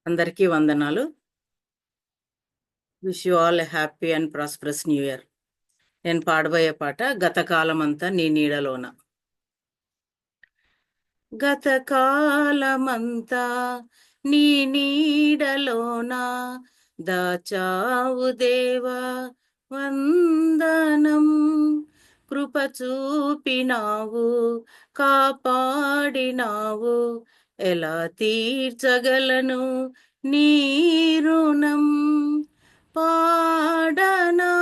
అందరికీ వందనాలు. Wish you all a happy and prosperous new year. నేను పాడబోయే పాట గతకాలమంతా నీ నీడలోన. గతకాలమంతా నీ నీడలోన దాచావు దేవా వందనం. కృప చూపినావు, కాపాడినావు, ఎలా తీర్చగలను నీ రుణం. పాడనా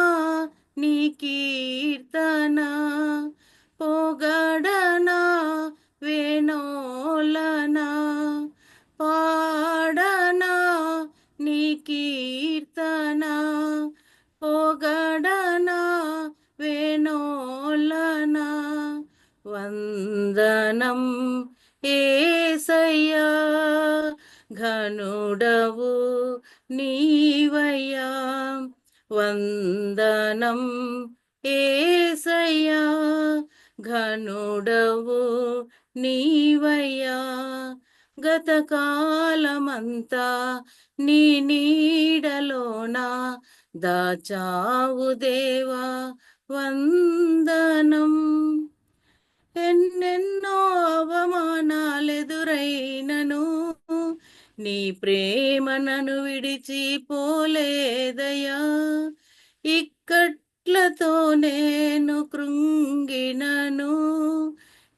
నీ కీర్తన, పొగడనా వేణోలనా. పాడనా నీ కీర్తన, పొగడనా వేణోలనా. వందనం యేసయ్యా, ఘనుడవు నీవయ్యా. వందనం యేసయ్యా, ఘనుడవు నీవయ్యా. గతకాలమంతా నీ నీడలోన దాచావు దేవా వందనం. ఎన్నెన్నో అవమానాలెదురైనను నీ ప్రేమ నన్ను విడిచిపోలేదయా. ఇక్కట్లతో నేను కృంగినను,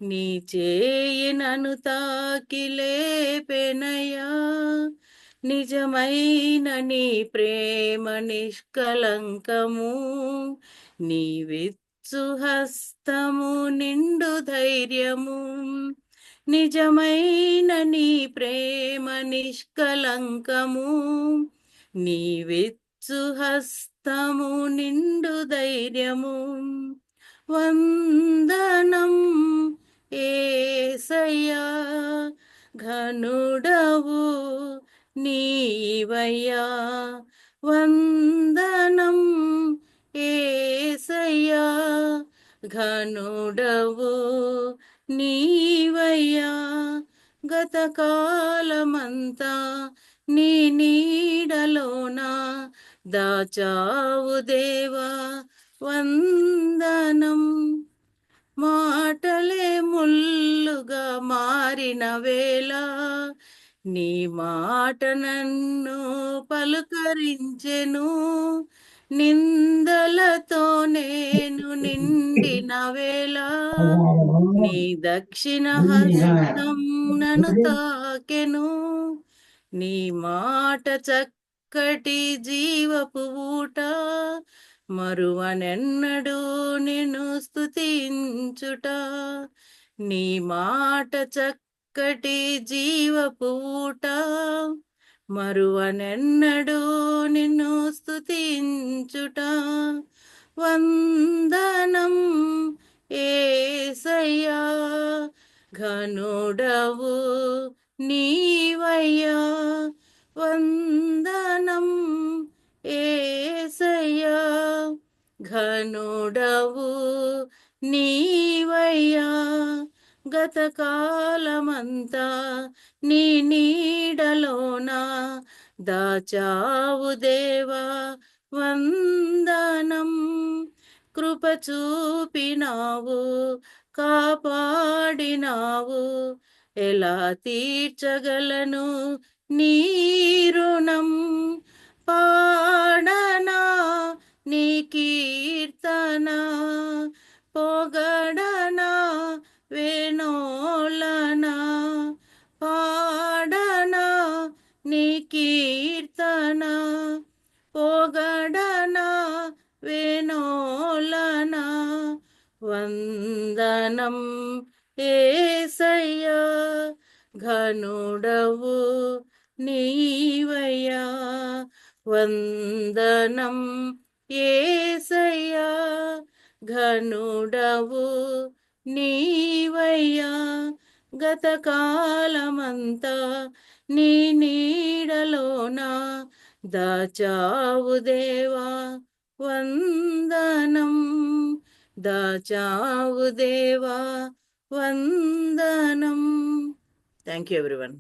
నీ చేయి నన్ను తాకి లేపెనయా. నిజమైన నీ ప్రేమ నిష్కలంకము, నీవిచ్చు హస్తము నిండు ధైర్యము. నిజమైన నీ ప్రేమ నిష్కలంకము, నీవిచ్చు హస్తము నిండు ధైర్యము. వందనం యేసయ్యా, ఘనుడవు నీవయ్యా. వందనం యేసయ్యా, ఘనుడవు నీవయ్యా. గతకాలమంతా నీ నీడలోన దాచావు దేవా వందనం. మాటలే ముల్లుగా మారిన వేళ, నీ మాట నన్ను పలుకరించెను. నిందలతో నేను నిండిన వేళ, నీ దక్షిణ హస్తం నన్ను తాకెను. నీ మాట చక్కటి జీవపు ఊట, మరువనెన్నడూ నిన్ను స్తుతించుట. నీ మాట చక్కటి జీవపు ఊట, మరువనెన్నడూ నిన్ను స్తుతించుట. వందనం యేసయ్యా, ఘనుడవు నీవయ్యా. వందనం యేసయ్యా, ఘనుడవు నీవయ్యా. గతకాలమంతా నీ నీడలోన దాచావు దేవా వందనం. కృప చూపినావు, కాపాడినావు, ఎలా తీర్చగలను నీ రుణం. పాడనా నీ కీర్తన, పొగడనా వేణోలనా. పాడనా నీ కీర్తన, పొగడనా వేణోలనా. వందనం యేసయ్యా, ఘనుడవు నీవయ్యా. వందనం యేసయ్యా, ఘనుడవు నీవయ్యా. గతకాలమంతా నీ నీడలోన దాచావు దేవా వందనం. దాచావు దేవా వందనం. Thank you everyone.